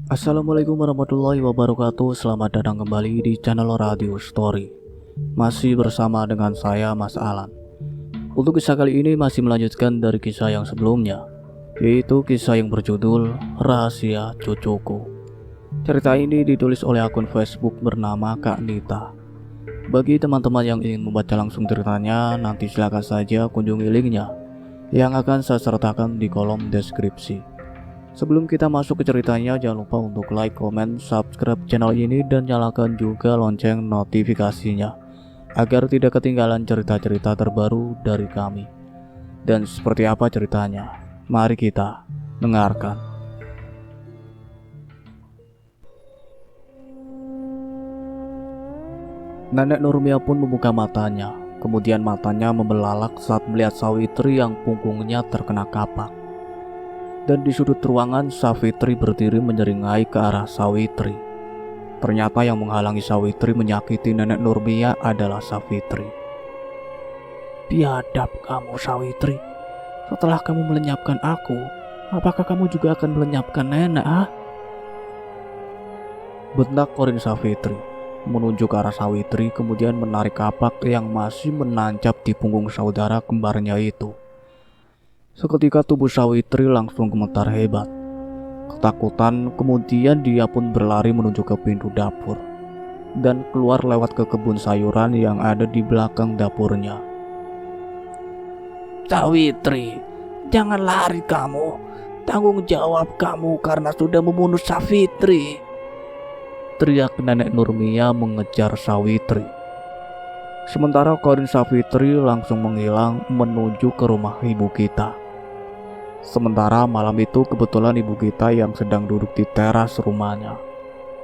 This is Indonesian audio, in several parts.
Assalamualaikum warahmatullahi wabarakatuh. Selamat datang kembali di channel Radio Story. Masih bersama dengan saya, Mas Alan. Untuk kisah kali ini masih melanjutkan dari kisah yang sebelumnya, yaitu kisah yang berjudul Rahasia Cucuku. Cerita ini ditulis oleh akun Facebook bernama Kak Nita. Bagi teman-teman yang ingin membaca langsung ceritanya, nanti silakan saja kunjungi linknya yang akan saya sertakan di kolom deskripsi. Sebelum kita masuk ke ceritanya, jangan lupa untuk like, comment, subscribe channel ini dan nyalakan juga lonceng notifikasinya agar tidak ketinggalan cerita-cerita terbaru dari kami. Dan seperti apa ceritanya? Mari kita dengarkan. Nenek Nurmia pun membuka matanya. Kemudian matanya membelalak saat melihat Sawitri yang punggungnya terkena kapak. Dan di sudut ruangan, Sawitri berdiri menyeringai ke arah Sawitri. Ternyata yang menghalangi Sawitri menyakiti nenek Nurmia adalah Sawitri. Biadab kamu, Sawitri. Setelah kamu melenyapkan aku, apakah kamu juga akan melenyapkan nenek, ah? Bentak Korin Sawitri, menunjuk ke arah Sawitri, kemudian menarik kapak yang masih menancap di punggung saudara kembarnya itu. Seketika tubuh Sawitri langsung gemetar hebat. Ketakutan, kemudian dia pun berlari menuju ke pintu dapur dan keluar lewat ke kebun sayuran yang ada di belakang dapurnya. Sawitri, jangan lari kamu. Tanggung jawab kamu karena sudah membunuh Sawitri. Teriak nenek Nurmia mengejar Sawitri. Sementara Korin Sawitri langsung menghilang menuju ke rumah ibu kita. Sementara malam itu kebetulan ibu kita yang sedang duduk di teras rumahnya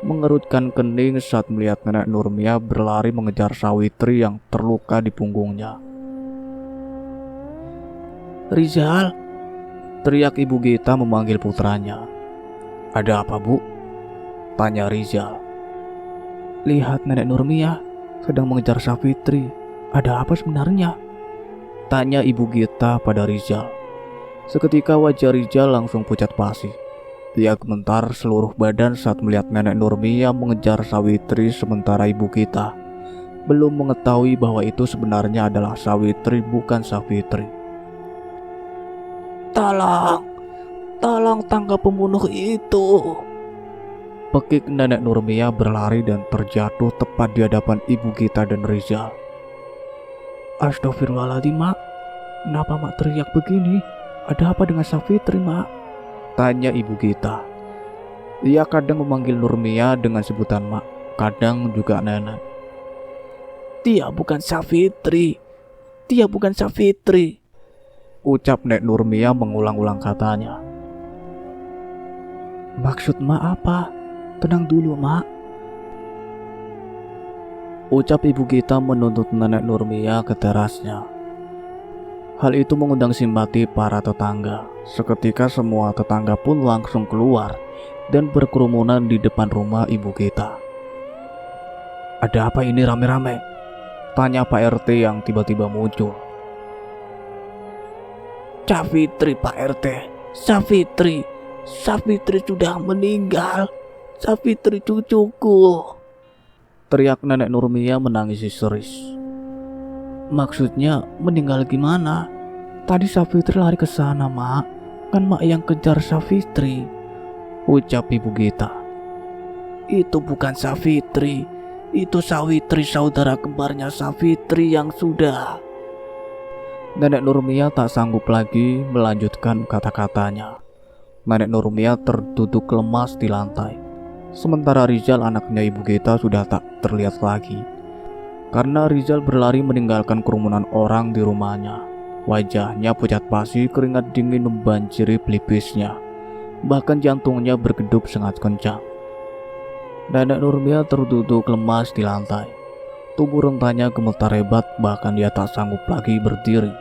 mengerutkan kening saat melihat nenek Nurmia berlari mengejar Sawitri yang terluka di punggungnya. Rizal, teriak ibu kita memanggil putranya. Ada apa, Bu? Tanya Rizal. Lihat nenek Nurmia sedang mengejar Sawitri. Ada apa sebenarnya? Tanya ibu Gita pada Rizal. Seketika wajah Rizal langsung pucat pasi. Dia gemetar seluruh badan saat melihat nenek Nurmia mengejar Sawitri, sementara ibu kita belum mengetahui bahwa itu sebenarnya adalah Sawitri, bukan Sawitri. Tolong tangkap pembunuh itu. Pekik nenek Nurmia berlari dan terjatuh tepat di hadapan ibu kita dan Rizal. Astagfirullahaladzim, Mak. Kenapa Mak teriak begini? Ada apa dengan Sawitri, Mak? Tanya ibu kita. Ia kadang memanggil Nurmia dengan sebutan Mak, kadang juga Nenek. Dia bukan Sawitri. Dia bukan Sawitri. Ucap Nek Nurmia mengulang-ulang katanya. Maksud Mak apa? Tenang dulu, Mak. Ucap ibu kita menuntut Nenek Nurmia ke terasnya. Hal itu mengundang simpati para tetangga. Seketika semua tetangga pun langsung keluar dan berkerumunan di depan rumah ibu kita. Ada apa ini rame-rame? Tanya Pak RT yang tiba-tiba muncul. Sawitri, Pak RT. Sawitri sudah meninggal. Sawitri cucuku. Teriak nenek Nurmia menangis histeris. Maksudnya meninggal gimana? Tadi Sawitri lari ke sana, Mak. Kan Mak yang kejar Sawitri. Ucap ibu kita. Itu bukan Sawitri. Itu Sawitri, saudara kembarnya Sawitri yang sudah. Nenek Nurmia tak sanggup lagi melanjutkan kata-katanya. Nenek Nurmia terduduk lemas di lantai. Sementara Rizal, anaknya ibu kita, sudah tak terlihat lagi. Karena Rizal berlari meninggalkan kerumunan orang di rumahnya. Wajahnya pucat pasi, keringat dingin membanjiri pelipisnya. Bahkan jantungnya bergedup sangat kencang. Nenek Nurmia terduduk lemas di lantai. Tubuh rentanya gemetar hebat, bahkan dia tak sanggup lagi berdiri.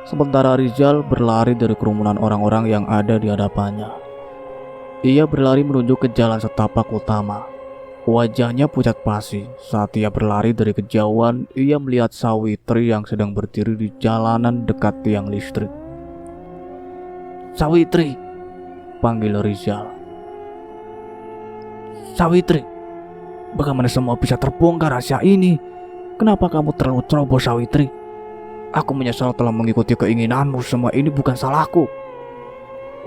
Sementara Rizal berlari dari kerumunan orang-orang yang ada di hadapannya. Ia berlari menuju ke jalan setapak utama. Wajahnya pucat pasi. Saat ia berlari dari kejauhan, ia melihat Sawitri yang sedang berdiri di jalanan dekat tiang listrik. Sawitri, panggil Rizal. Sawitri, bagaimana semua bisa terbongkar rahasia ini? Kenapa kamu terlalu ceroboh, Sawitri? Aku menyesal telah mengikuti keinginanmu. Semua ini bukan salahku.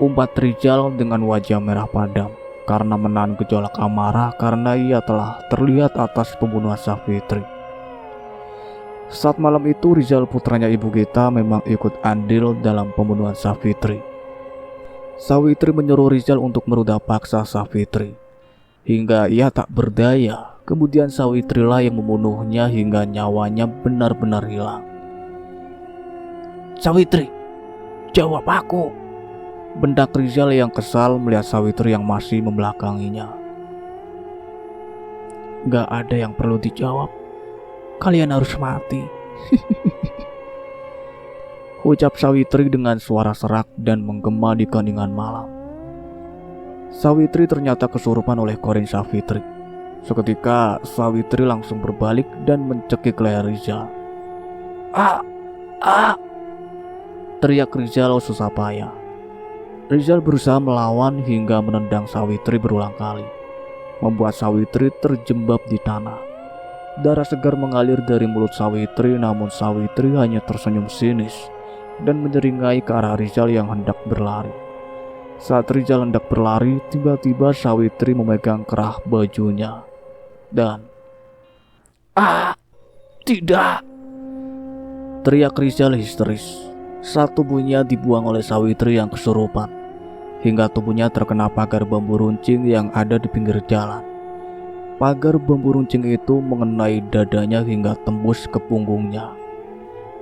Umpat Rizal dengan wajah merah padam karena menahan gejolak amarah karena ia telah terlihat atas pembunuhan Safitri. Saat malam itu Rizal putranya Ibu Gita memang ikut andil dalam pembunuhan Safitri. Sawitri menyuruh Rizal untuk merudah paksa Safitri hingga ia tak berdaya. Kemudian Sawitrilah yang membunuhnya hingga nyawanya benar-benar hilang. Sawitri, jawab aku, bentak Rizal yang kesal melihat Sawitri yang masih membelakanginya. Gak ada yang perlu dijawab, kalian harus mati. Ucap Sawitri dengan suara serak dan menggema di keheningan malam. Sawitri ternyata kesurupan oleh korin Safitri. Seketika Sawitri langsung berbalik dan mencekik leher Rizal. Teriak Rizal susah payah. Rizal berusaha melawan hingga menendang Sawitri berulang kali, membuat Sawitri terjembab di tanah. Darah segar mengalir dari mulut Sawitri, namun Sawitri hanya tersenyum sinis dan menyeringai ke arah Rizal yang hendak berlari. Saat Rizal hendak berlari, tiba-tiba Sawitri memegang kerah bajunya dan tidak! Teriak Rizal histeris saat tubuhnya dibuang oleh Sawitri yang kesurupan, hingga tubuhnya terkena pagar bambu runcing yang ada di pinggir jalan. Pagar bambu runcing itu mengenai dadanya hingga tembus ke punggungnya.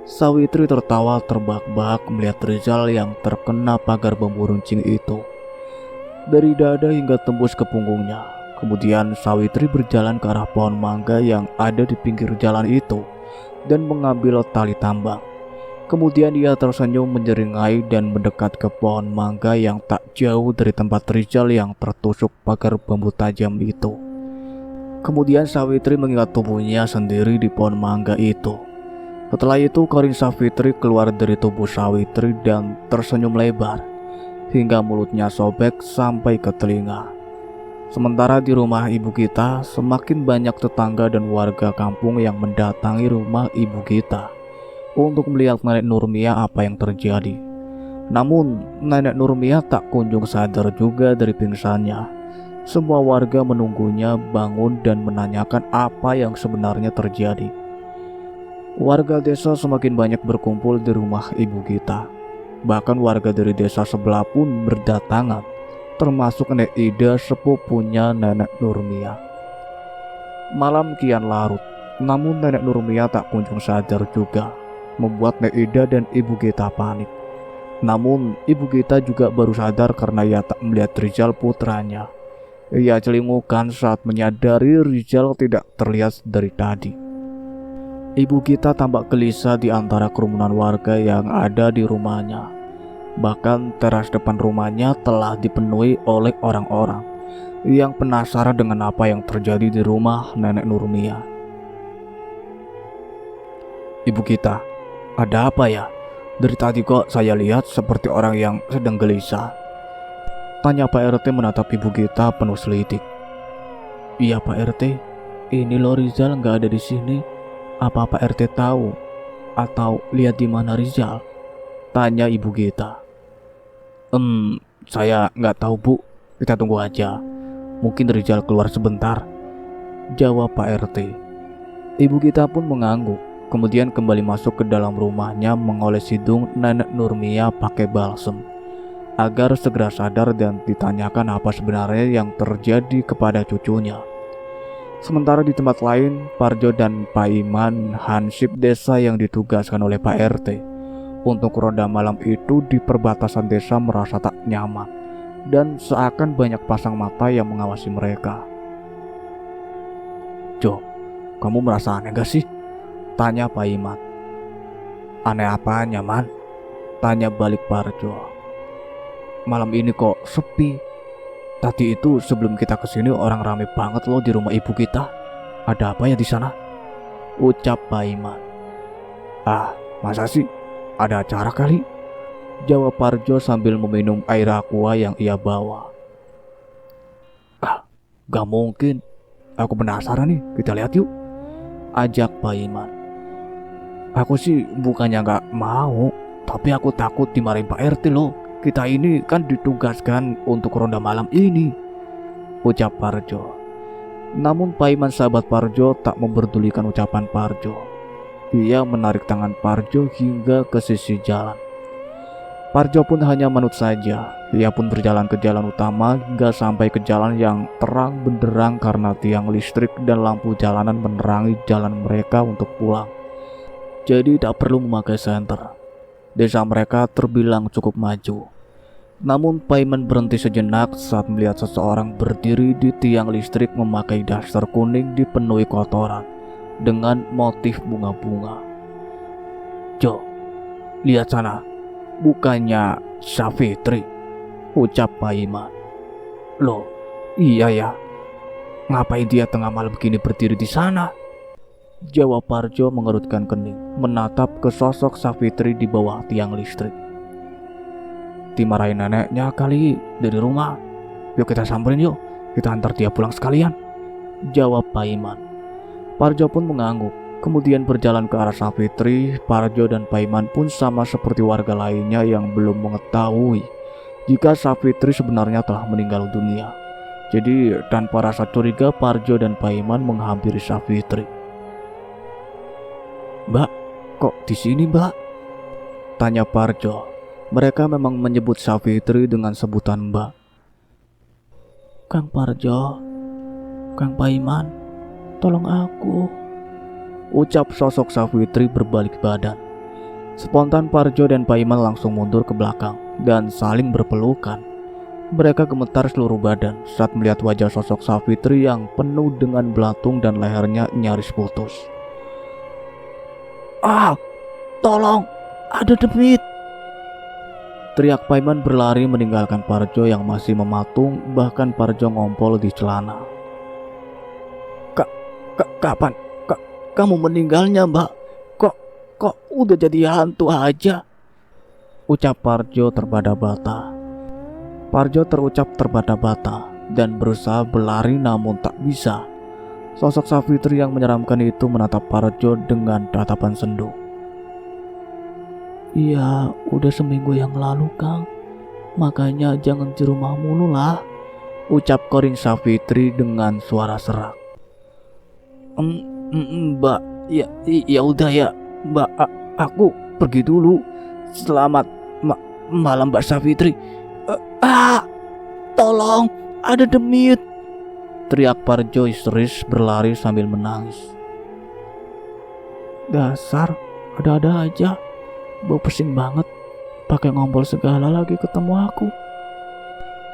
Sawitri tertawa terbahak-bahak melihat Rizal yang terkena pagar bambu runcing itu dari dada hingga tembus ke punggungnya. Kemudian Sawitri berjalan ke arah pohon mangga yang ada di pinggir jalan itu dan mengambil tali tambang. Kemudian ia tersenyum menyeringai dan mendekat ke pohon mangga yang tak jauh dari tempat Rizal yang tertusuk pagar bambu tajam itu. Kemudian Sawitri mengingat tubuhnya sendiri di pohon mangga itu. Setelah itu korin Safitri keluar dari tubuh Sawitri dan tersenyum lebar hingga mulutnya sobek sampai ke telinga. Sementara di rumah Ibu Gita, semakin banyak tetangga dan warga kampung yang mendatangi rumah Ibu Gita untuk melihat Nenek Nurmia apa yang terjadi. Namun Nenek Nurmia tak kunjung sadar juga dari pingsannya. Semua warga menunggunya bangun dan menanyakan apa yang sebenarnya terjadi. Warga desa semakin banyak berkumpul di rumah Ibu Gita. Bahkan warga dari desa sebelah pun berdatangan, termasuk Nek Ida, sepupunya Nenek Nurmia. Malam kian larut, namun Nenek Nurmia tak kunjung sadar juga, membuat Nek Ida dan Ibu Gita panik. Namun Ibu Gita juga baru sadar karena ia tak melihat Rizal putranya. Ia celingukan saat menyadari Rizal tidak terlihat dari tadi. Ibu Gita tampak gelisah di antara kerumunan warga yang ada di rumahnya. Bahkan teras depan rumahnya telah dipenuhi oleh orang-orang yang penasaran dengan apa yang terjadi di rumah Nenek Nurmia. Ibu Gita, ada apa ya? Dari tadi kok saya lihat seperti orang yang sedang gelisah. Tanya Pak RT menatap Ibu Gita penuh selidik. Iya Pak RT, ini loh Rizal nggak ada di sini. Apa Pak RT tahu atau lihat di mana Rizal? Tanya Ibu Gita. Saya nggak tahu Bu, kita tunggu aja. Mungkin Rizal keluar sebentar, jawab Pak RT. Ibu Gita pun mengangguk, kemudian kembali masuk ke dalam rumahnya mengoles hidung Nenek Nurmia pakai balsem agar segera sadar dan ditanyakan apa sebenarnya yang terjadi kepada cucunya. Sementara di tempat lain, Parjo dan Pak Iman, hansip desa yang ditugaskan oleh Pak RT untuk ronda malam itu di perbatasan desa merasa tak nyaman dan seakan banyak pasang mata yang mengawasi mereka. Jo, kamu merasa aneh gak sih? Tanya Pak Iman. Aneh apanya, Man? Tanya balik Parjo. Malam ini kok sepi. Tadi itu sebelum kita kesini orang rame banget loh di rumah Ibu Gita. Ada apa ya di sana? Ucap Pak Iman. Masa sih? Ada acara kali? Jawab Parjo sambil meminum air aqua yang ia bawa. Gak mungkin. Aku penasaran nih, kita lihat yuk, ajak Pak Iman. Aku sih bukannya gak mau, tapi aku takut dimarahin Pak RT loh. Kita ini kan ditugaskan untuk ronda malam ini, ucap Parjo. Namun Pak Iman sahabat Parjo tak memperdulikan ucapan Parjo. Ia menarik tangan Parjo hingga ke sisi jalan. Parjo pun hanya manut saja. Ia pun berjalan ke jalan utama hingga sampai ke jalan yang terang benderang karena tiang listrik dan lampu jalanan menerangi jalan mereka untuk pulang. Jadi tak perlu memakai senter. Desa mereka terbilang cukup maju. Namun Pak Iman berhenti sejenak saat melihat seseorang berdiri di tiang listrik memakai daster kuning dipenuhi kotoran dengan motif bunga-bunga. Jo, lihat sana, bukannya Safitri, ucap Pak Iman. Loh, iya ya, ngapain dia tengah malam begini berdiri di sana? Jawab Parjo mengerutkan kening, menatap ke sosok Safitri di bawah tiang listrik. Dimarahin neneknya kali dari rumah. Yuk kita samperin yuk, kita antar dia pulang sekalian, jawab Pak Iman. Parjo pun mengangguk, kemudian berjalan ke arah Safitri. Parjo dan Pak Iman pun sama seperti warga lainnya yang belum mengetahui jika Safitri sebenarnya telah meninggal dunia. Jadi tanpa rasa curiga Parjo dan Pak Iman menghampiri Safitri. Mbak, kok di sini Mbak? Tanya Parjo. Mereka memang menyebut Safitri dengan sebutan Mbak. Kang Parjo, Kang Pak Iman, tolong aku, ucap sosok Safitri berbalik badan. Spontan Parjo dan Pak Iman langsung mundur ke belakang dan saling berpelukan. Mereka gemetar seluruh badan saat melihat wajah sosok Safitri yang penuh dengan belatung dan lehernya nyaris putus. Ah, tolong, ada demit! Teriak Pak Iman berlari meninggalkan Parjo yang masih mematung, bahkan Parjo ngompol di celana. Kapan? Kamu meninggalnya Mbak? Kok udah jadi hantu aja? Ucap Parjo terbata-bata. Parjo terucap terbata-bata dan berusaha berlari namun tak bisa. Sosok Safitri yang menyeramkan itu menatap Parjo dengan tatapan sendu. Iya, udah seminggu yang lalu Kang. Makanya jangan di rumah mulu lah, ucap Korin Safitri dengan suara serak. Mbak, ya udah ya, Mbak, aku pergi dulu. Selamat malam Mbak Safitri. Tolong, ada demit! Teriak Parjo histeris berlari sambil menangis. Dasar, ada-ada aja. Bau pesing banget, pakai ngompol segala lagi ketemu aku,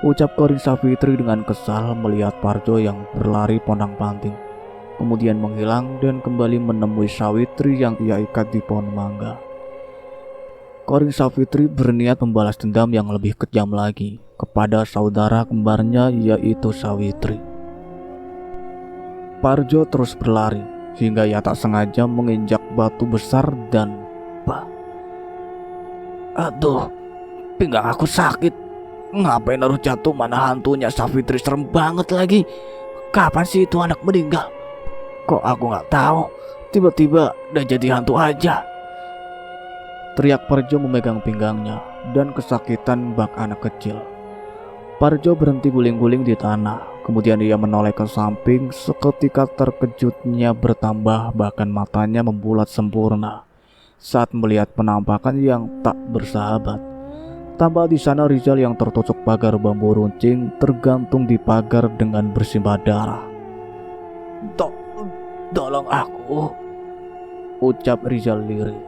ucap Korin Safitri dengan kesal melihat Parjo yang berlari pondang-panting, kemudian menghilang dan kembali menemui Safitri yang ia ikat di pohon mangga. Korin Safitri berniat membalas dendam yang lebih kejam lagi kepada saudara kembarnya, yaitu Sawitri. Parjo terus berlari hingga ia tak sengaja menginjak batu besar dan aduh, pinggang aku sakit. Ngapain harus jatuh, mana hantunya Safitri serem banget lagi. Kapan sih itu anak meninggal? Kok aku gak tahu, tiba-tiba udah jadi hantu aja. Teriak Parjo memegang pinggangnya dan kesakitan bak anak kecil. Parjo berhenti guling-guling di tanah, kemudian ia menoleh ke samping. Seketika terkejutnya bertambah, bahkan matanya membulat sempurna saat melihat penampakan yang tak bersahabat. Tambah di sana Rizal yang tertusuk pagar bambu runcing tergantung di pagar dengan bersimbah darah. Tolong aku, ucap Rizal lirih.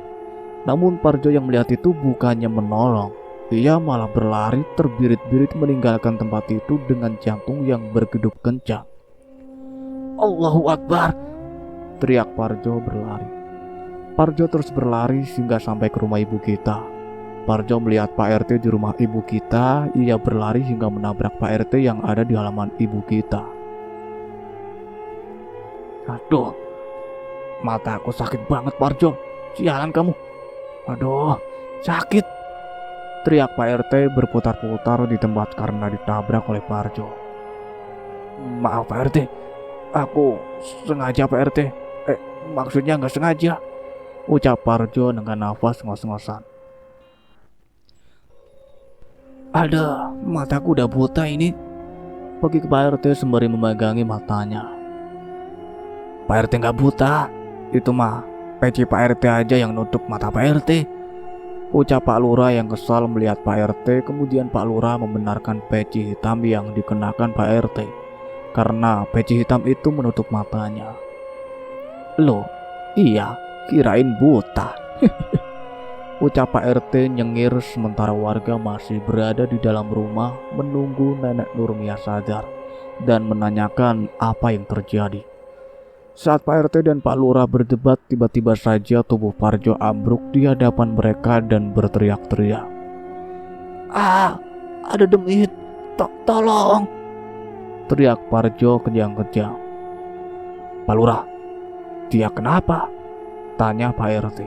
Namun Parjo yang melihat itu bukannya menolong, ia malah berlari terbirit-birit meninggalkan tempat itu dengan jantung yang bergedup kencang. Allahu Akbar, teriak Parjo berlari. Parjo terus berlari hingga sampai ke rumah ibu kita. Parjo melihat Pak RT di rumah ibu kita. Ia berlari hingga menabrak Pak RT yang ada di halaman ibu kita. Aduh, mata aku sakit banget Parjo. Sialan kamu. Aduh, sakit, teriak Pak RT berputar-putar di tempat karena ditabrak oleh Parjo. Maaf Pak RT, aku sengaja Pak RT. Maksudnya nggak sengaja, ucap Parjo dengan nafas ngos-ngosan. Ada, mataku udah buta ini, pergi ke Pak RT sembari memegangi matanya. Pak RT nggak buta, itu mah peci Pak RT aja yang nutup mata Pak RT, ucap Pak Lurah yang kesal melihat Pak RT. Kemudian Pak Lurah membenarkan peci hitam yang dikenakan Pak RT, karena peci hitam itu menutup matanya. Loh, iya, kirain buta. Ucap Pak RT nyengir sementara warga masih berada di dalam rumah menunggu Nenek Nurmia sadar dan menanyakan apa yang terjadi. Saat Pak RT dan Pak Lurah berdebat, tiba-tiba saja tubuh Parjo ambruk di hadapan mereka dan berteriak-teriak. Ah, ada demit, tolong! Teriak Parjo kejang-kejang. Pak Lurah, dia kenapa? Tanya Pak RT.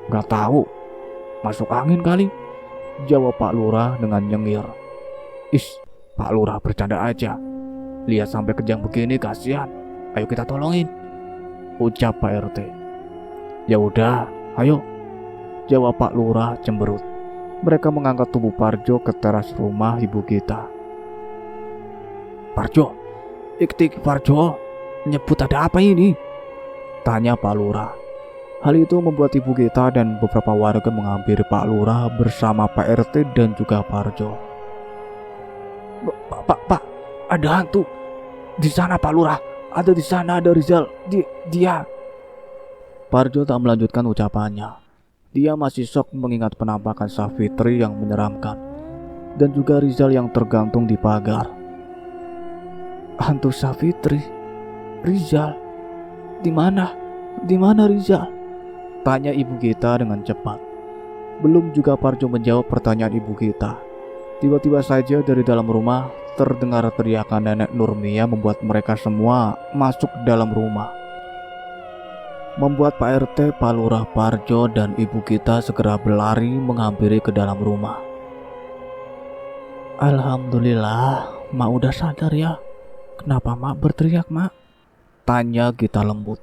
Gak tahu, masuk angin kali, jawab Pak Lurah dengan nyengir. Is, Pak Lurah bercanda aja, lihat sampai kejang begini kasihan. Ayo kita tolongin, ucap Pak RT. Ya udah, ayo, jawab Pak Lurah cemberut. Mereka mengangkat tubuh Parjo ke teras rumah ibu kita. Parjo, iktik Parjo, nyebut ada apa ini? Tanya Pak Lurah. Hal itu membuat ibu kita dan beberapa warga menghampiri Pak Lurah bersama Pak RT dan juga Parjo. Pak, ada hantu di sana Pak Lurah. Ada di sana, ada Rizal. Dia. Parjo tak melanjutkan ucapannya. Dia masih shock mengingat penampakan Safitri yang menyeramkan dan juga Rizal yang tergantung di pagar. Hantu Safitri, Rizal, di mana? Di mana Rizal? Tanya ibu kita dengan cepat. Belum juga Parjo menjawab pertanyaan ibu kita, tiba-tiba saja dari dalam rumah terdengar teriakan Nenek Nurmia membuat mereka semua masuk dalam rumah. Membuat Pak RT, Pak Lurah, Parjo, dan ibu kita segera berlari menghampiri ke dalam rumah. Alhamdulillah, Mak udah sadar ya. Kenapa Mak berteriak, Mak? Tanya kita lembut.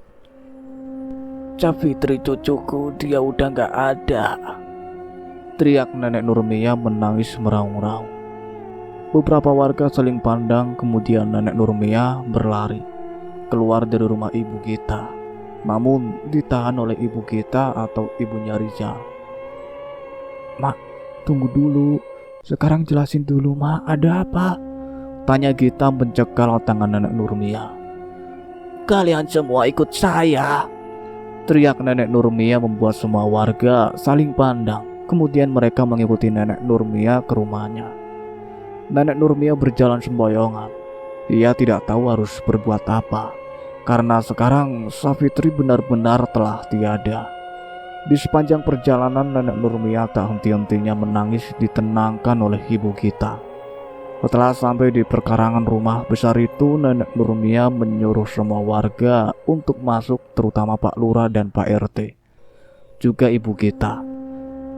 Safitri cucuku, dia udah gak ada, teriak Nenek Nurmia menangis meraung-raung. Beberapa warga saling pandang, kemudian Nenek Nurmia berlari keluar dari rumah ibu kita, namun ditahan oleh ibu kita atau ibunya Rizal. Mak, tunggu dulu, sekarang jelasin dulu Mak, ada apa? Tanya Gita mencekal tangan Nenek Nurmia. Kalian semua ikut saya, teriak Nenek Nurmia membuat semua warga saling pandang. Kemudian mereka mengikuti Nenek Nurmia ke rumahnya. Nenek Nurmia berjalan semboyongan. Ia tidak tahu harus berbuat apa, karena sekarang Safitri benar-benar telah tiada. Di sepanjang perjalanan Nenek Nurmia tak henti-hentinya menangis ditenangkan oleh ibu kita. Setelah sampai di perkarangan rumah besar itu, Nenek Nurmia menyuruh semua warga untuk masuk, terutama Pak Lurah dan Pak RT, juga ibu kita.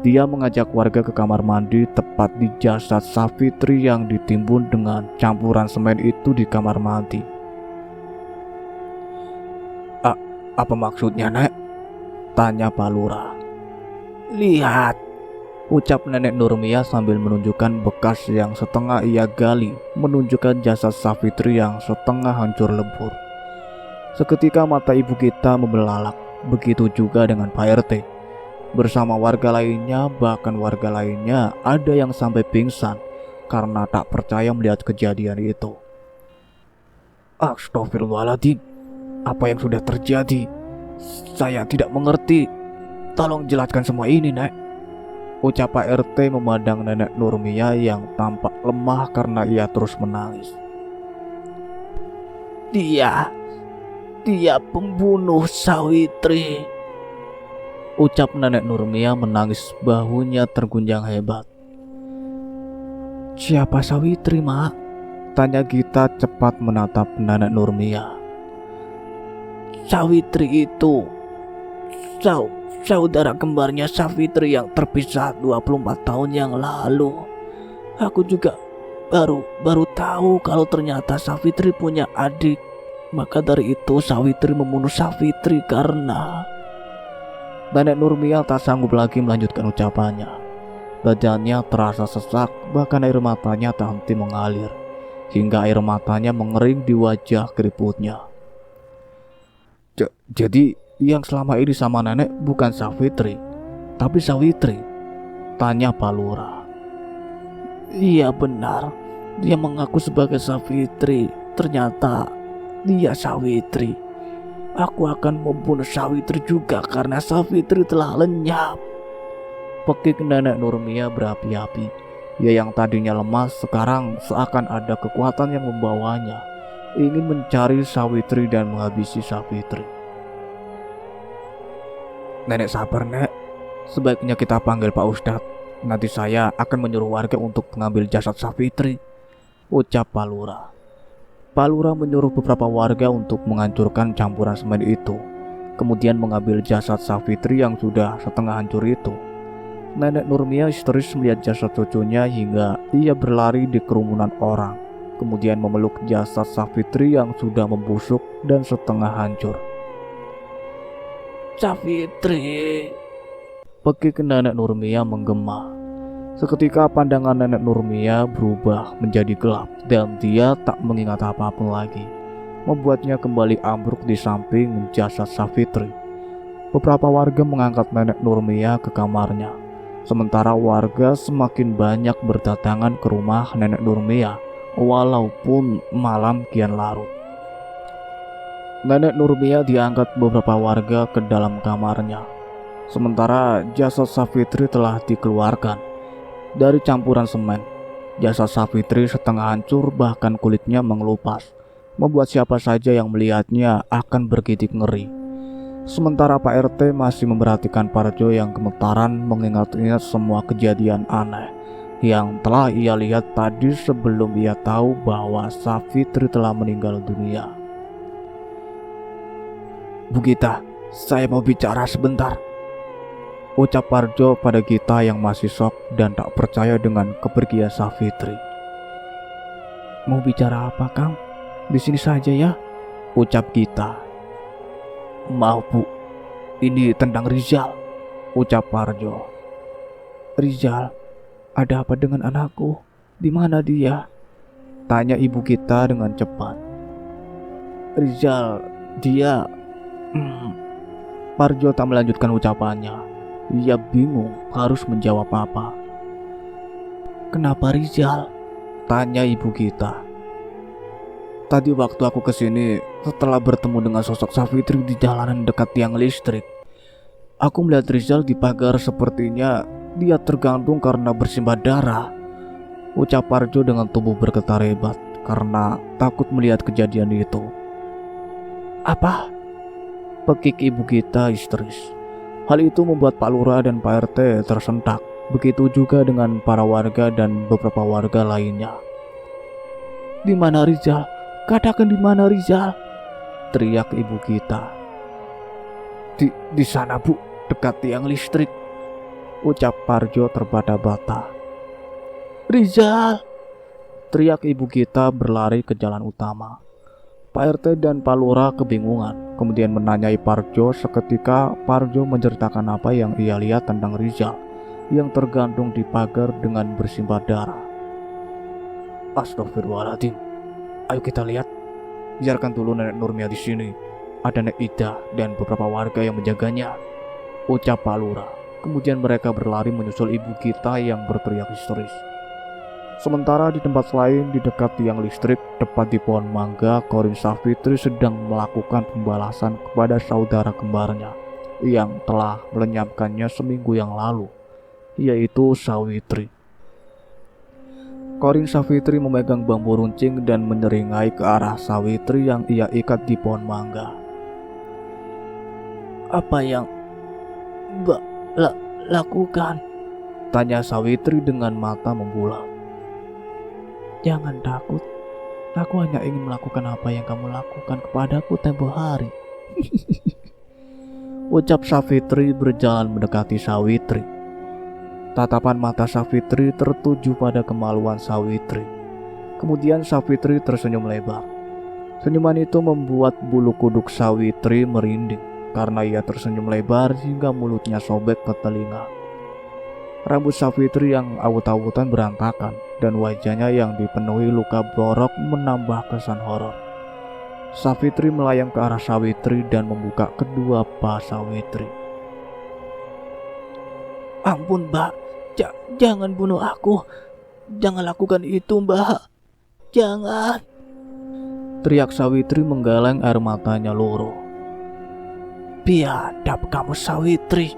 Dia mengajak warga ke kamar mandi tepat di jasad Safitri yang ditimbun dengan campuran semen itu di kamar mandi. Apa maksudnya, Nek? Tanya Pak Lurah. Lihat, ucap Nenek Nurmia sambil menunjukkan bekas yang setengah ia gali, menunjukkan jasad Safitri yang setengah hancur lebur. Seketika mata ibu kita membelalak, begitu juga dengan Pak RT. Bersama warga lainnya, bahkan warga lainnya ada yang sampai pingsan karena tak percaya melihat kejadian itu. Astagfirullahaladzim, apa yang sudah terjadi? Saya tidak mengerti. Tolong jelaskan semua ini, Nek, ucap Pak RT memandang Nenek Nurmia yang tampak lemah karena ia terus menangis. Dia pembunuh Sawitri, ucap Nenek Nurmia menangis, bahunya tergunjang hebat. Siapa Sawitri, Mak? Tanya Gita cepat menatap Nenek Nurmia. Sawitri itu saudara kembarnya Safitri yang terpisah 24 tahun yang lalu. Aku baru tahu kalau ternyata Savitri punya adik. Maka dari itu Savitri membunuh Savitri karena... Nenek Nurmia tak sanggup lagi melanjutkan ucapannya. Badannya terasa sesak, bahkan air matanya tak henti mengalir, hingga air matanya mengering di wajah keriputnya. Jadi yang selama ini sama nenek bukan Savitri, tapi Sawitri? Tanya Pak Lurah. Iya benar, dia mengaku sebagai Savitri, ternyata dia Sawitri. Aku akan membunuh Sawitri juga karena Savitri telah lenyap. Pekik nenek Nurmia berapi-api. Ia yang tadinya lemas sekarang seakan ada kekuatan yang membawanya, ingin mencari Sawitri dan menghabisi Savitri. Nenek sabar nek, sebaiknya kita panggil Pak Ustadz. Nanti saya akan menyuruh warga untuk mengambil jasad Savitri, ucap Pak Lurah. Pak Lurah menyuruh beberapa warga untuk menghancurkan campuran semen itu, kemudian mengambil jasad Savitri yang sudah setengah hancur itu. Nenek Nurmia histeris melihat jasad cucunya hingga ia berlari di kerumunan orang, kemudian memeluk jasad Savitri yang sudah membusuk dan setengah hancur. Savitri, pekik nenek Nurmia menggema. Seketika pandangan nenek Nurmia berubah menjadi gelap dan dia tak mengingat apapun lagi, membuatnya kembali ambruk di samping jasad Savitri. Beberapa warga mengangkat nenek Nurmia ke kamarnya, sementara warga semakin banyak berdatangan ke rumah nenek Nurmia walaupun malam kian larut. Nenek Nurmia diangkat beberapa warga ke dalam kamarnya, sementara jasad Savitri telah dikeluarkan dari campuran semen. Jasad Savitri setengah hancur, bahkan kulitnya mengelupas, membuat siapa saja yang melihatnya akan bergidik ngeri. Sementara Pak RT masih memperhatikan Parjo yang gemetaran mengingat-ingat semua kejadian aneh yang telah ia lihat tadi sebelum ia tahu bahwa Savitri telah meninggal dunia. Bu Gita, saya mau bicara sebentar, ucap Parjo pada Gita yang masih shock dan tak percaya dengan kepergian Savitri. Mau bicara apa, Kang? Di sini saja ya, ucap Gita. Mau Bu, ini tentang Rizal, ucap Parjo. Rizal, ada apa dengan anakku? Di mana dia? Tanya ibu Gita dengan cepat. Rizal, dia... Parjo tak melanjutkan ucapannya. Ia bingung harus menjawab apa. Kenapa Rizal? Tanya ibu Gita. Tadi waktu aku kesini, setelah bertemu dengan sosok Savitri di jalanan dekat tiang listrik, aku melihat Rizal di pagar, sepertinya dia tergantung karena bersimbah darah, ucap Parjo dengan tubuh bergetar hebat karena takut melihat kejadian itu. Apa? Pekik ibu Gita histeris. Hal itu membuat Pak Lurah dan Pak RT tersentak. Begitu juga dengan para warga dan beberapa warga lainnya. Di mana Rizal? Katakan di mana Rizal? Teriak ibu Gita. Di sana Bu, dekat tiang listrik, ucap Parjo terbata-bata. Rizal! Teriak ibu Gita berlari ke jalan utama. Pak RT dan Pak Lurah kebingungan, kemudian menanyai Parjo. Seketika Parjo menceritakan apa yang ia lihat tentang Rizal yang tergantung di pagar dengan bersimbah darah. Astagfirullahaladzim, ayo kita lihat. Biarkan dulu nenek Nurmia di sini. Ada Nek Ida dan beberapa warga yang menjaganya, ucap Pak Lurah. Kemudian mereka berlari menyusul ibu Gita yang berteriak histeris. Sementara di tempat lain di dekat tiang listrik, tepat di pohon mangga, Korin Savitri sedang melakukan pembalasan kepada saudara kembarnya yang telah melenyapkannya seminggu yang lalu, yaitu Sawitri. Korin Savitri memegang bambu runcing dan menyeringai ke arah Sawitri yang ia ikat di pohon mangga. Apa yang Mbak lakukan? Tanya Sawitri dengan mata membulat. Jangan takut, aku hanya ingin melakukan apa yang kamu lakukan kepadaku tempo hari. Ucap Savitri berjalan mendekati Sawitri. Tatapan mata Savitri tertuju pada kemaluan Sawitri. Kemudian Savitri tersenyum lebar. Senyuman itu membuat bulu kuduk Savitri merinding karena ia tersenyum lebar hingga mulutnya sobek ke telinga. Rambut Savitri yang awut-awutan berantakan dan wajahnya yang dipenuhi luka borok menambah kesan horor. Savitri melayang ke arah Savitri dan membuka kedua paha Savitri. "Ampun, Mbak. Jangan bunuh aku. Jangan lakukan itu, Mbak. Jangan." Teriak Savitri menggeleng air matanya luruh. "Biadab kamu, Savitri,"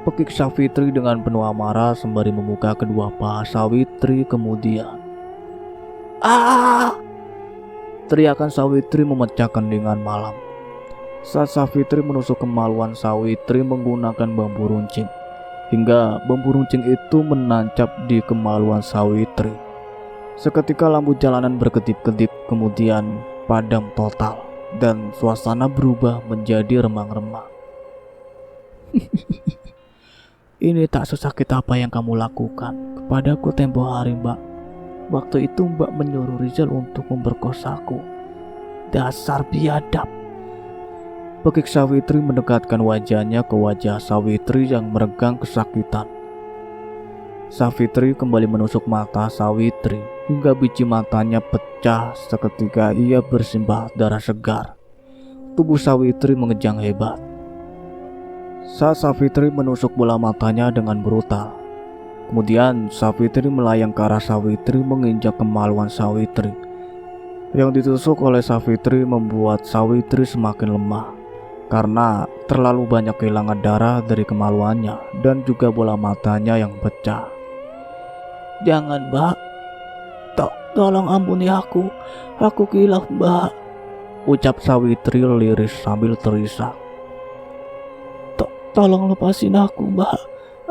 pekik Savitri dengan penuh amarah sembari membuka kedua paha Savitri kemudian. "Ah!" Teriakan Savitri memecah keheningan malam. Saat Savitri menusuk kemaluan Savitri menggunakan bambu runcing, hingga bambu runcing itu menancap di kemaluan Savitri. Seketika lampu jalanan berkedip-kedip kemudian padam total dan suasana berubah menjadi remang-remang. "Ini tak sesakit apa yang kamu lakukan kepadaku tempo hari, Mbak. Waktu itu Mbak menyuruh Rizal untuk memperkosaku. Dasar biadab." Pekik Savitri mendekatkan wajahnya ke wajah Savitri yang meregang kesakitan. Savitri kembali menusuk mata Savitri hingga biji matanya pecah seketika ia bersimbah darah segar. Tubuh Savitri mengejang hebat. Saat Savitri menusuk bola matanya dengan brutal, kemudian Savitri melayang ke arah Savitri menginjak kemaluan Savitri. Yang ditusuk oleh Savitri membuat Savitri semakin lemah karena terlalu banyak kehilangan darah dari kemaluannya dan juga bola matanya yang pecah. "Jangan, Mbak. Tolong ampuni aku. Aku kilaf, Mbak," ucap Savitri liris sambil terisak. Tolong lepasin aku, Mbak.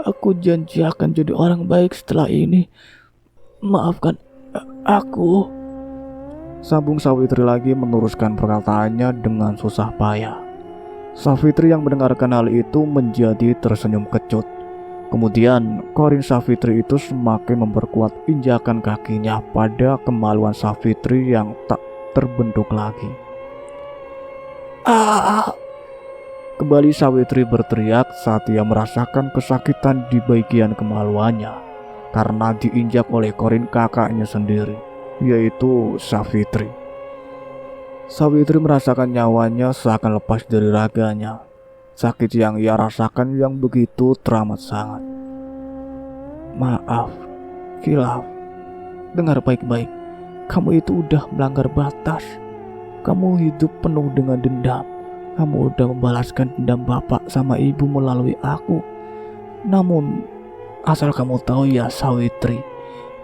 Aku janji akan jadi orang baik setelah ini. Maafkan aku." Sambung Savitri lagi meneruskan perkataannya dengan susah payah. Savitri yang mendengarkan hal itu menjadi tersenyum kecut. Kemudian korin Savitri itu semakin memperkuat injakan kakinya pada kemaluan Savitri yang tak terbentuk lagi. "Ah!" Kembali Savitri berteriak saat ia merasakan kesakitan di bagian kemaluannya karena diinjak oleh korin kakaknya sendiri, yaitu Savitri. Savitri merasakan nyawanya seakan lepas dari raganya. Sakit yang ia rasakan yang begitu teramat sangat. "Maaf, kilaf. Dengar baik-baik. Kamu itu udah melanggar batas. Kamu hidup penuh dengan dendam. Kamu udah membalaskan dendam bapak sama ibu melalui aku. Namun, asal kamu tahu ya Savitri,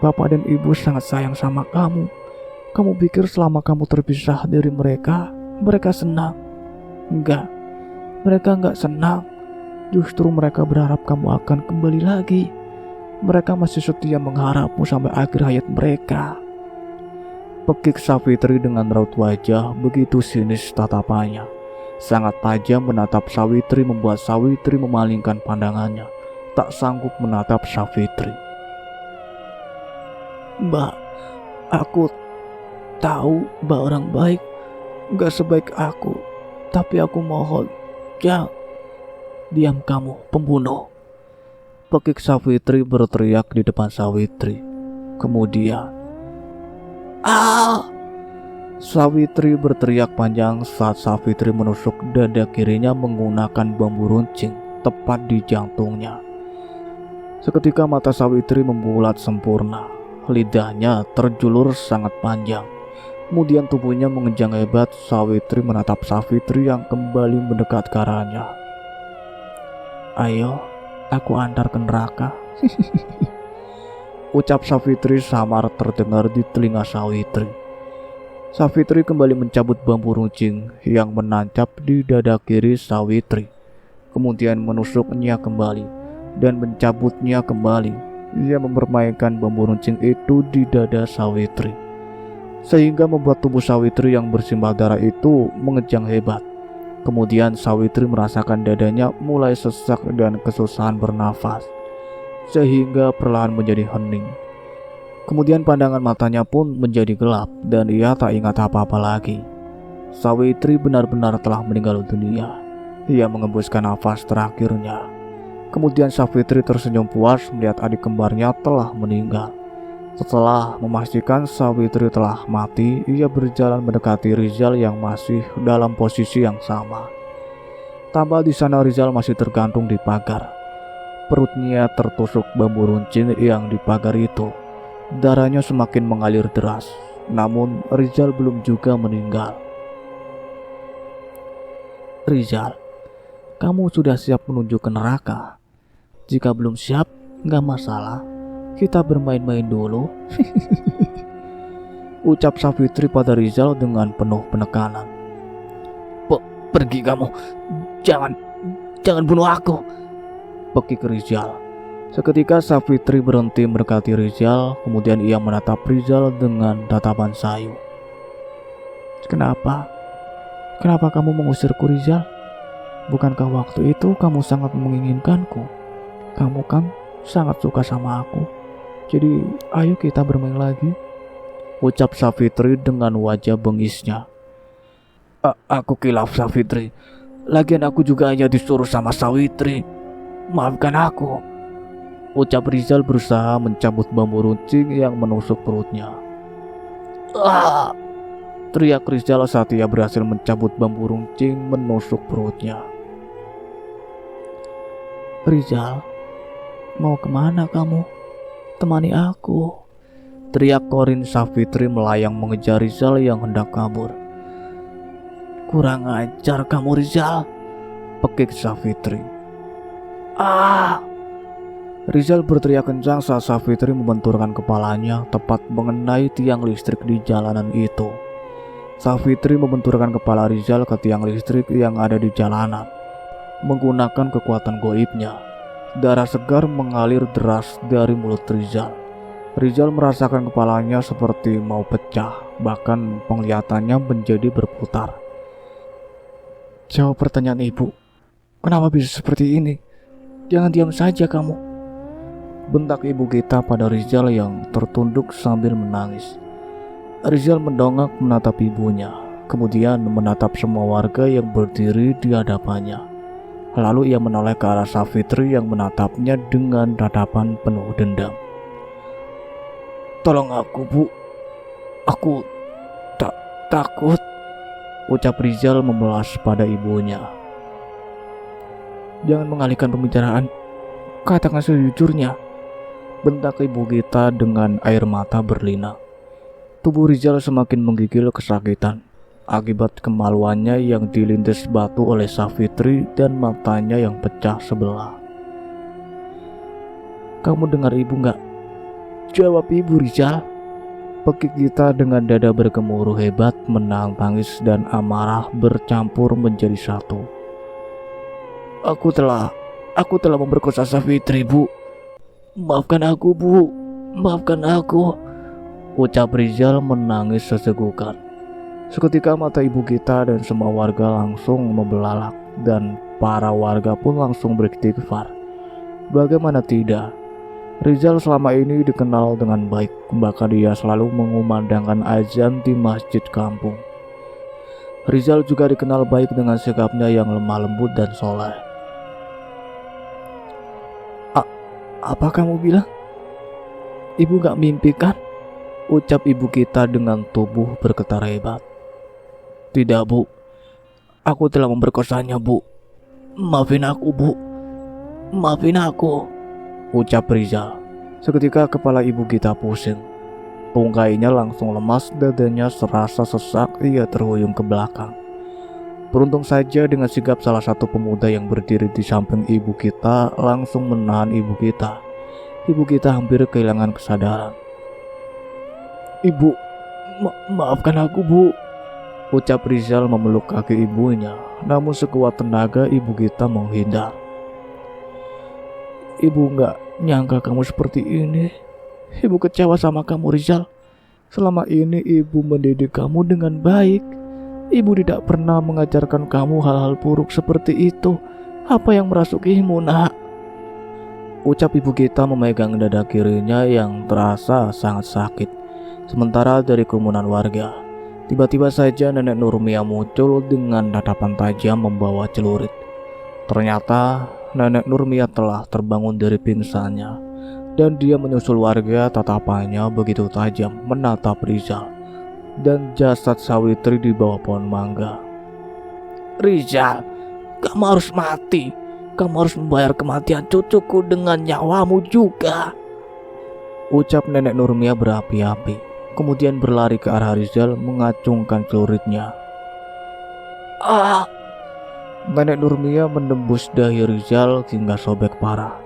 bapak dan ibu sangat sayang sama kamu. Kamu pikir selama kamu terpisah dari mereka, mereka senang? Enggak. Mereka enggak senang. Justru mereka berharap kamu akan kembali lagi. Mereka masih setia mengharapmu sampai akhir hayat mereka." Pekik Savitri dengan raut wajah begitu sinis tatapannya. Sangat tajam menatap Savitri membuat Savitri memalingkan pandangannya, tak sanggup menatap Savitri. "Mbak, aku tahu Mbak orang baik, gak sebaik aku. Tapi aku mohon, jangan. Diam kamu, pembunuh." Pekik Savitri berteriak di depan Savitri. Kemudian, "Ah!" Savitri berteriak panjang saat Savitri menusuk dada kirinya menggunakan bambu runcing tepat di jantungnya. Seketika mata Savitri membulat sempurna. Lidahnya terjulur sangat panjang. Kemudian tubuhnya mengejang hebat. Savitri menatap Savitri yang kembali mendekat ke arahnya. "Ayo, aku antar ke neraka." Ucap Savitri samar terdengar di telinga Savitri. Savitri kembali mencabut bambu runcing yang menancap di dada kiri Savitri. Kemudian menusuknya kembali dan mencabutnya kembali. Ia mempermainkan bambu runcing itu di dada Savitri, sehingga membuat tubuh Savitri yang bersimbah darah itu mengejang hebat. Kemudian Savitri merasakan dadanya mulai sesak dan kesusahan bernafas, sehingga perlahan menjadi hening. Kemudian pandangan matanya pun menjadi gelap dan ia tak ingat apa-apa lagi. Sawitri benar-benar telah meninggal dunia. Ia mengembuskan nafas terakhirnya. Kemudian Safitri tersenyum puas melihat adik kembarnya telah meninggal. Setelah memastikan Sawitri telah mati, ia berjalan mendekati Rizal yang masih dalam posisi yang sama. Tambah di sana Rizal masih tergantung di pagar. Perutnya tertusuk bambu runcing yang di pagar itu. Darahnya semakin mengalir deras. Namun Rizal belum juga meninggal. Rizal, kamu sudah siap menuju ke neraka? Jika belum siap, nggak masalah. Kita bermain-main dulu. Ucap Safitri pada Rizal dengan penuh penekanan. Pergi kamu. Jangan bunuh aku. Pekik Rizal. Seketika Safitri berhenti mendekati Rizal. Kemudian ia menatap Rizal dengan tatapan sayu. Kenapa kamu mengusirku, Rizal? Bukankah waktu itu kamu sangat menginginkanku? Kamu kan sangat suka sama aku. Jadi ayo kita bermain lagi. Ucap Safitri dengan wajah bengisnya. Aku kilaf, Safitri. Lagian aku juga hanya disuruh sama Sawitri. Maafkan aku. Ucap Rizal berusaha mencabut bambu runcing yang menusuk perutnya. Teriak Rizal saat ia berhasil mencabut bambu runcing menusuk perutnya. Rizal, mau kemana kamu? Temani aku. Teriak Korin Safitri melayang mengejar Rizal yang hendak kabur. Kurang ajar kamu, Rizal. Pekik Safitri. Rizal berteriak kencang saat Safitri membenturkan kepalanya tepat mengenai tiang listrik di jalanan itu. Safitri membenturkan kepala Rizal ke tiang listrik yang ada di jalanan. Menggunakan kekuatan goibnya, darah segar mengalir deras dari mulut Rizal. Rizal merasakan kepalanya seperti mau pecah, bahkan penglihatannya menjadi berputar. Jawab pertanyaan ibu, kenapa bisa seperti ini? Jangan diam saja kamu. Bentak ibu kita pada Rizal yang tertunduk sambil menangis. Rizal mendongak menatap ibunya, kemudian menatap semua warga yang berdiri di hadapannya. Lalu ia menoleh ke arah Safitri yang menatapnya dengan tatapan penuh dendam. Tolong aku, Bu. Aku takut. Ucap Rizal memelas pada ibunya. Jangan mengalihkan pembicaraan. Katakan sejujurnya. Bentak ibu kita dengan air mata berlinang. Tubuh Rizal semakin menggigil kesakitan akibat kemaluannya yang dilindas batu oleh Safitri dan matanya yang pecah sebelah. Kamu dengar ibu nggak? Jawab ibu, Rizal. Pekik kita dengan dada bergemuruh hebat menahan tangis dan amarah bercampur menjadi satu. Aku telah memperkosa Safitri, Bu. Maafkan aku, Bu. Maafkan aku. Ucap Rizal menangis sesegukan. Seketika mata ibu kita dan semua warga langsung membelalak dan para warga pun langsung beristighfar. Bagaimana tidak? Rizal selama ini dikenal dengan baik, bahkan dia selalu mengumandangkan azan di masjid kampung. Rizal juga dikenal baik dengan sikapnya yang lemah lembut dan soleh. Apa kamu bilang? Ibu gak mimpi kan? Ucap ibu kita dengan tubuh bergetar hebat. Tidak, Bu. Aku telah memperkosanya, Bu. Maafin aku, Bu. Maafin aku. Ucap Rizal. Seketika kepala ibu kita pusing. Tungkainya langsung lemas, dadanya serasa sesak, ia terhuyung ke belakang. Beruntung saja dengan sigap salah satu pemuda yang berdiri di samping ibu kita langsung menahan ibu kita. Ibu kita hampir kehilangan kesadaran. Ibu, maafkan aku, Bu. Ucap Rizal memeluk kaki ibunya, namun sekuat tenaga ibu kita menghindar. Ibu gak nyangka kamu seperti ini. Ibu kecewa sama kamu, Rizal. Selama ini ibu mendidik kamu dengan baik. Ibu tidak pernah mengajarkan kamu hal-hal buruk seperti itu. Apa yang merasukimu, nak? Ucap ibu kita memegang dada kirinya yang terasa sangat sakit. Sementara dari kerumunan warga, tiba-tiba saja nenek Nurmia muncul dengan tatapan tajam membawa celurit. Ternyata nenek Nurmia telah terbangun dari pingsannya, dan dia menyusul warga. Tatapannya begitu tajam menatap Rizal dan jasad Sawitri di bawah pohon mangga. "Rizal, kamu harus mati. Kamu harus membayar kematian cucuku dengan nyawamu juga," ucap nenek Nurmia berapi-api, kemudian berlari ke arah Rizal mengacungkan celuritnya. "Ah!" Nenek Nurmia menembus dahi Rizal hingga sobek parah,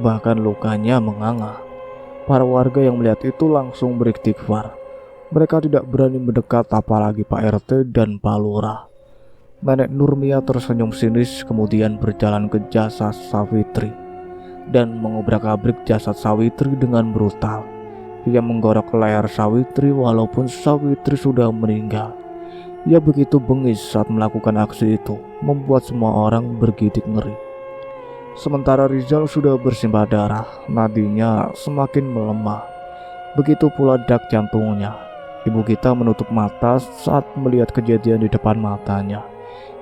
bahkan lukanya menganga. Para warga yang melihat itu langsung beristighfar. Mereka tidak berani mendekat, apalagi Pak RT dan Pak Lurah. Nenek Nurmia tersenyum sinis, kemudian berjalan ke jasad Sawitri dan mengobrak-abrik jasad Sawitri dengan brutal. Ia menggorok leher Sawitri walaupun Sawitri sudah meninggal. Ia begitu bengis saat melakukan aksi itu, membuat semua orang bergidik ngeri. Sementara Rizal sudah bersimbah darah, nadinya semakin melemah. Begitu pula detak jantungnya. Ibu kita menutup mata saat melihat kejadian di depan matanya.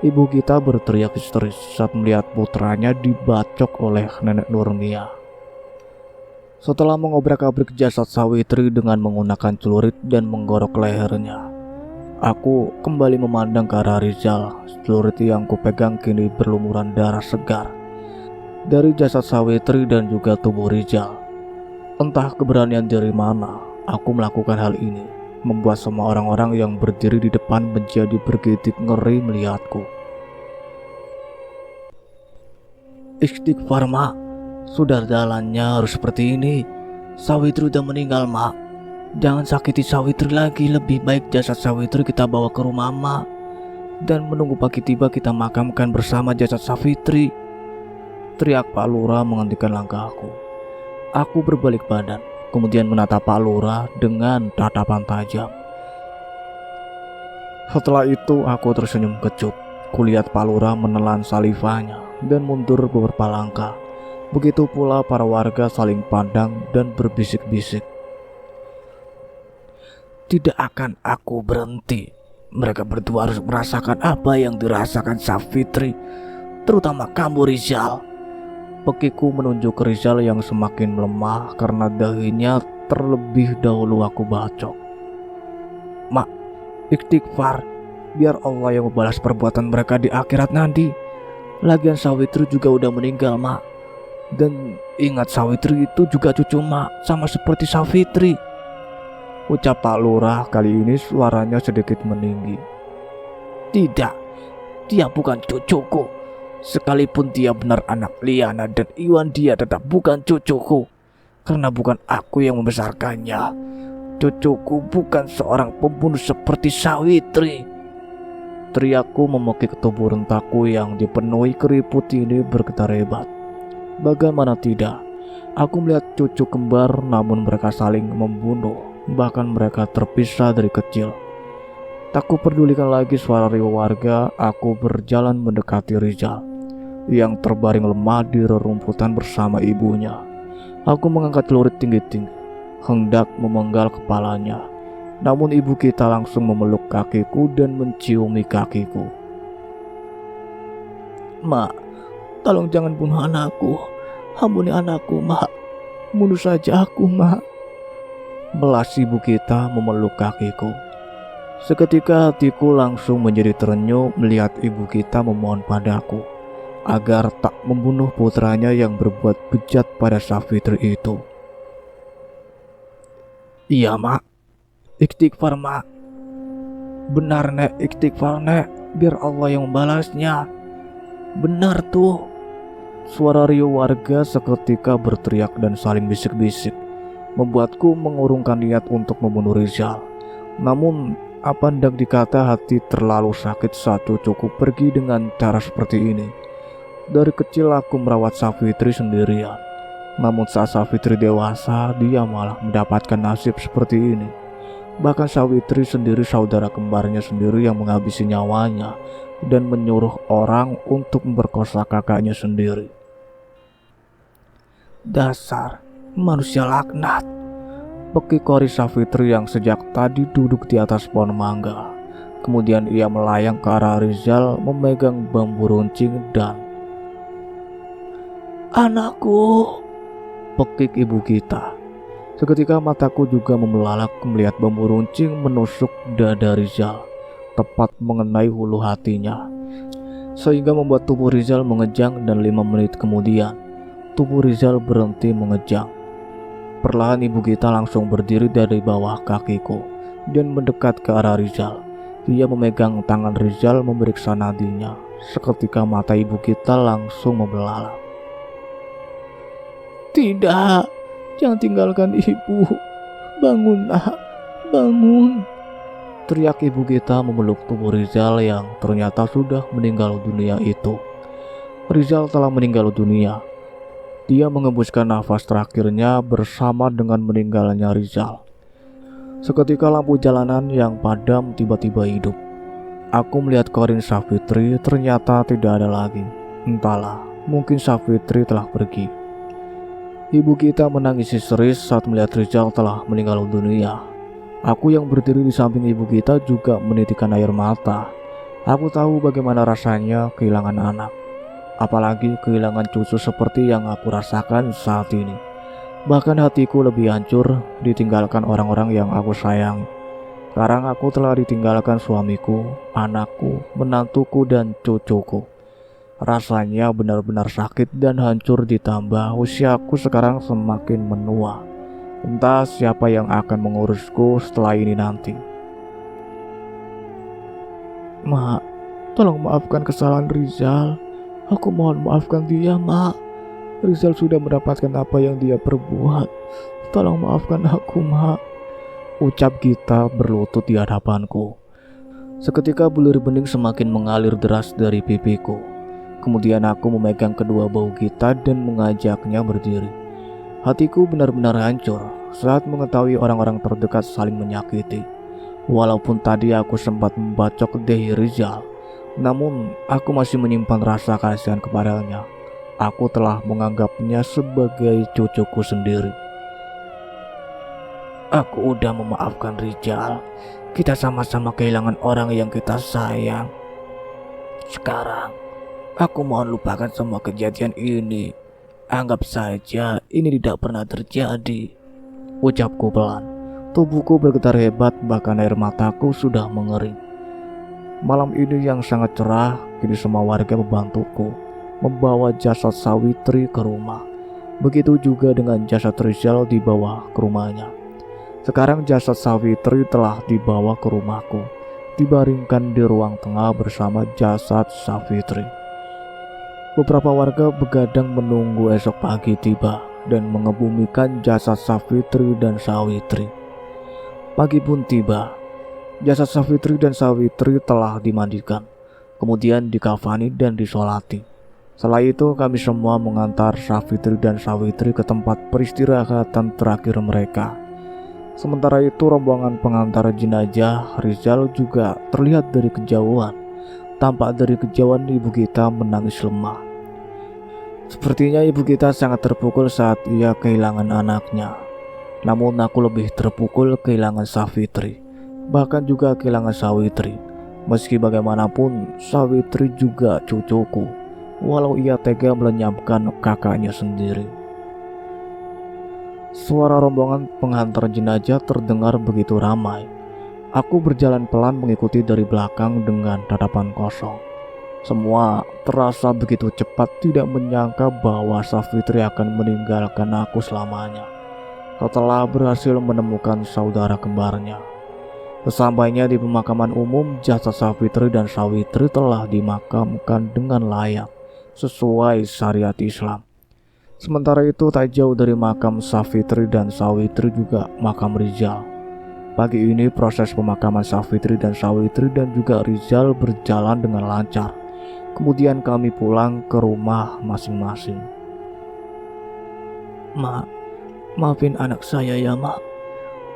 Ibu kita berteriak histeris saat melihat putranya dibacok oleh nenek Nurmia. Setelah mengobrak-abrik jasad Sawitri dengan menggunakan celurit dan menggorok lehernya, aku kembali memandang ke arah Rizal. Celurit yang kupegang kini berlumuran darah segar dari jasad Sawitri dan juga tubuh Rizal. Entah keberanian dari mana aku melakukan hal ini, membuat semua orang-orang yang berdiri di depan menjadi bergidik ngeri melihatku. "Istighfar, Mak. Sudah jalannya harus seperti ini. Sawitri udah meninggal, Mak. Jangan sakiti Sawitri lagi. Lebih baik jasad Sawitri kita bawa ke rumah Mak, dan menunggu pagi tiba kita makamkan bersama jasad Sawitri," teriak Pak Lurah menghentikan langkahku. Aku berbalik badan, kemudian menatap Pak Lurah dengan tatapan tajam. Setelah itu aku tersenyum kecup. Kulihat Pak Lurah menelan salivanya dan mundur beberapa langkah. Begitu pula para warga saling pandang dan berbisik-bisik. "Tidak akan aku berhenti. Mereka berdua harus merasakan apa yang dirasakan Sawitri, terutama kamu, Rizal." Pekiku menunjuk ke Rizal yang semakin melemah karena dahinya terlebih dahulu aku bacok. "Mak, istighfar, biar Allah yang membalas perbuatan mereka di akhirat nanti. Lagian Sawitri juga udah meninggal, Mak. Dan ingat, Sawitri itu juga cucu Mak, sama seperti Sawitri," ucap Pak Lurah. Kali ini suaranya sedikit meninggi. "Tidak, dia bukan cucuku. Sekalipun dia benar anak Liana dan Iwan, dia tetap bukan cucuku, karena bukan aku yang membesarkannya. Cucuku bukan seorang pembunuh seperti Sawitri," teriakku memekik tubuh rentaku yang dipenuhi keriput ini bergetar hebat. Bagaimana tidak, aku melihat cucu kembar, namun mereka saling membunuh, bahkan mereka terpisah dari kecil. Tak kupedulikan lagi suara riuh warga. Aku berjalan mendekati Rizal yang terbaring lemah di rerumputan bersama ibunya. Aku mengangkat celurit tinggi-tinggi, hendak memenggal kepalanya. Namun ibu kita langsung memeluk kakiku dan menciumi kakiku. "Mak, tolong jangan bunuh anakku. Ampuni anakku, Mak. Bunuh saja aku, Mak." Melas ibu kita memeluk kakiku. Seketika hatiku langsung menjadi terenyuh melihat ibu kita memohon padaku agar tak membunuh putranya yang berbuat bejat pada Sawitri itu. "Iya, Mak. Istighfar, Mak. Benar, Nek. Istighfar, Nek. Biar Allah yang membalasnya. Benar tuh." Suara riuh warga seketika berteriak dan saling bisik-bisik, membuatku mengurungkan niat untuk membunuh Rizal. Namun apa hendak dikata, hati terlalu sakit saat cucuku pergi dengan cara seperti ini. Dari kecil aku merawat Sawitri sendirian, namun saat Sawitri dewasa, dia malah mendapatkan nasib seperti ini. Bahkan Sawitri sendiri, saudara kembarnya sendiri, yang menghabisi nyawanya dan menyuruh orang untuk memperkosa kakaknya sendiri. Dasar manusia laknat, pekik Korin Savitri yang sejak tadi duduk di atas pohon mangga. Kemudian ia melayang ke arah Rizal memegang bambu runcing dan "Anakku," pekik ibu kita. Seketika mataku juga membelalak melihat bambu runcing menusuk dada Rizal, tepat mengenai hulu hatinya, sehingga membuat tubuh Rizal mengejang dan 5 menit kemudian, tubuh Rizal berhenti mengejang. Perlahan ibu kita langsung berdiri dari bawah kakiku dan mendekat ke arah Rizal. Ia memegang tangan Rizal memeriksa nadinya. Seketika mata ibu kita langsung membelalak. "Tidak, jangan tinggalkan ibu. Bangun nak, bangun," teriak ibu kita memeluk tubuh Rizal yang ternyata sudah meninggal dunia itu. Rizal telah meninggal dunia. Dia mengembuskan nafas terakhirnya bersama dengan meninggalnya Rizal. Seketika lampu jalanan yang padam tiba-tiba hidup. Aku melihat Korin Savitri ternyata tidak ada lagi. Entahlah, mungkin Savitri telah pergi. Ibu kita menangis histeris saat melihat Rizal telah meninggal dunia. Aku yang berdiri di samping ibu kita juga menitikkan air mata. Aku tahu bagaimana rasanya kehilangan anak. Apalagi kehilangan cucu seperti yang aku rasakan saat ini. Bahkan hatiku lebih hancur ditinggalkan orang-orang yang aku sayangi. Sekarang aku telah ditinggalkan suamiku, anakku, menantuku, dan cucuku. Rasanya benar-benar sakit dan hancur, ditambah usiaku sekarang semakin menua. Entah siapa yang akan mengurusku setelah ini nanti. "Mak, tolong maafkan kesalahan Rizal. Aku mohon maafkan dia, Mak. Rizal sudah mendapatkan apa yang dia perbuat. Tolong maafkan aku, Mak," ucap Gita berlutut di hadapanku. Seketika bulir bening semakin mengalir deras dari pipiku. Kemudian aku memegang kedua bahu Gita dan mengajaknya berdiri. Hatiku benar-benar hancur saat mengetahui orang-orang terdekat saling menyakiti. Walaupun tadi aku sempat membacok dehi Rizal, namun aku masih menyimpan rasa kasihan kepadanya. Aku telah menganggapnya sebagai cucuku sendiri. Aku udah memaafkan Rizal. Kita sama-sama kehilangan orang yang kita sayang. Sekarang, aku mohon lupakan semua kejadian ini. Anggap saja ini tidak pernah terjadi, ucapku pelan. Tubuhku bergetar hebat, bahkan air mataku sudah mengering. Malam ini yang sangat cerah, kini semua warga membantuku membawa jasad Savitri ke rumah. Begitu juga dengan jasad Rizal dibawa ke rumahnya. Sekarang jasad Savitri telah dibawa ke rumahku, dibaringkan di ruang tengah bersama jasad Savitri. Beberapa warga begadang menunggu esok pagi tiba dan mengebumikan jasad Savitri dan Sawitri. Pagi pun tiba. Jasad Savitri dan Sawitri telah dimandikan, kemudian dikafani dan disolati. Setelah itu kami semua mengantar Savitri dan Sawitri ke tempat peristirahatan terakhir mereka. Sementara itu rombongan pengantar jenazah Rizal juga terlihat dari kejauhan. Tampak dari kejauhan ibu kita menangis lemah. Sepertinya ibu kita sangat terpukul saat ia kehilangan anaknya. Namun aku lebih terpukul kehilangan Savitri, bahkan juga kehilangan Sawitri. Meski bagaimanapun, Sawitri juga cucuku, walau ia tega melenyapkan kakaknya sendiri. Suara rombongan penghantar jenazah terdengar begitu ramai. Aku berjalan pelan mengikuti dari belakang dengan tatapan kosong. Semua terasa begitu cepat, tidak menyangka bahwa Savitri akan meninggalkan aku selamanya. Setelah berhasil menemukan saudara kembarnya. Sesampainya di pemakaman umum, jasad Savitri dan Sawitri telah dimakamkan dengan layak sesuai syariat Islam. Sementara itu tak jauh dari makam Savitri dan Sawitri juga makam Rizal. Pagi ini proses pemakaman Savitri dan Sawitri dan juga Rizal berjalan dengan lancar. Kemudian kami pulang ke rumah masing-masing. "Mak, maafin anak saya ya, Mak,"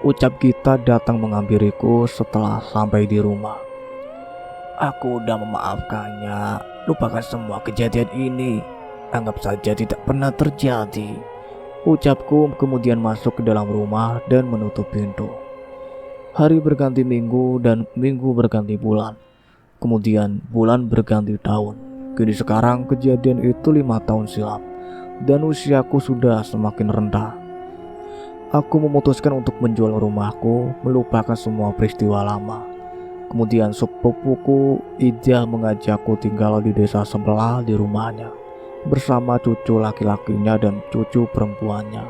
ucap Gita datang menghampiriku setelah sampai di rumah. "Aku udah memaafkannya. Lupakan semua kejadian ini. Anggap saja tidak pernah terjadi. Ucapku kemudian masuk ke dalam rumah dan menutup pintu. Hari berganti minggu dan minggu berganti bulan. Kemudian bulan berganti tahun. Kini sekarang kejadian itu 5 tahun silam dan usiaku sudah semakin rendah. Aku memutuskan untuk menjual rumahku, melupakan semua peristiwa lama. Kemudian sepupuku Ida mengajakku tinggal di desa sebelah di rumahnya bersama cucu laki-lakinya dan cucu perempuannya.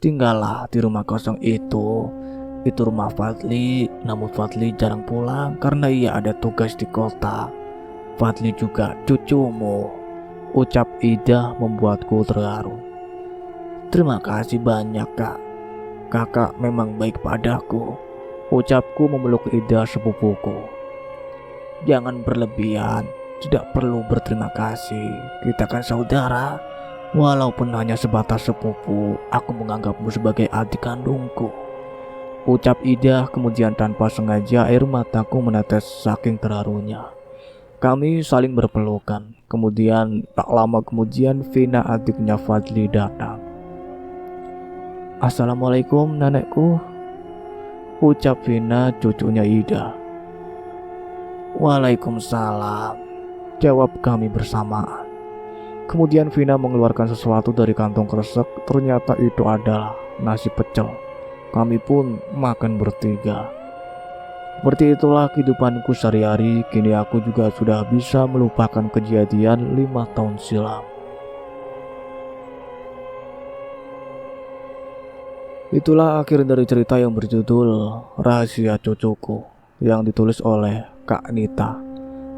Tinggallah di rumah kosong itu. Itu rumah Fadli, namun Fadli jarang pulang karena ia ada tugas di kota. Fadli juga cucumu, ucap Ida membuatku terharu. Terima kasih banyak, Kak. Kakak memang baik padaku, ucapku memeluk Ida sepupuku. Jangan berlebihan, tidak perlu berterima kasih. Kita kan saudara. Walaupun hanya sebatas sepupu, aku menganggapmu sebagai adik kandungku, ucap Ida. Kemudian tanpa sengaja air mataku menetes saking terharunya. Kami saling berpelukan. Kemudian tak lama kemudian Vina adiknya Fadli datang. Assalamualaikum nenekku, ucap Vina cucunya Ida. Waalaikumsalam, jawab kami bersamaan. Kemudian Vina mengeluarkan sesuatu dari kantong kresek. Ternyata itu adalah nasi pecel. Kami pun makan bertiga. Seperti itulah kehidupanku sehari-hari. Kini aku juga sudah bisa melupakan kejadian 5 tahun silam. Itulah akhir dari cerita yang berjudul Rahasia Cucuku yang ditulis oleh Kak Nita.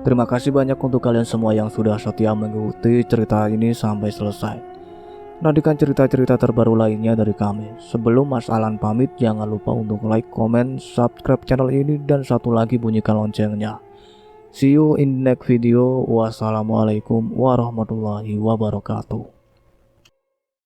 Terima kasih banyak untuk kalian semua yang sudah setia mengikuti cerita ini sampai selesai. Nantikan cerita-cerita terbaru lainnya dari kami. Sebelum Mas Alan pamit, jangan lupa untuk like, comment, subscribe channel ini, dan satu lagi bunyikan loncengnya. See you in the next video. Wassalamualaikum warahmatullahi wabarakatuh.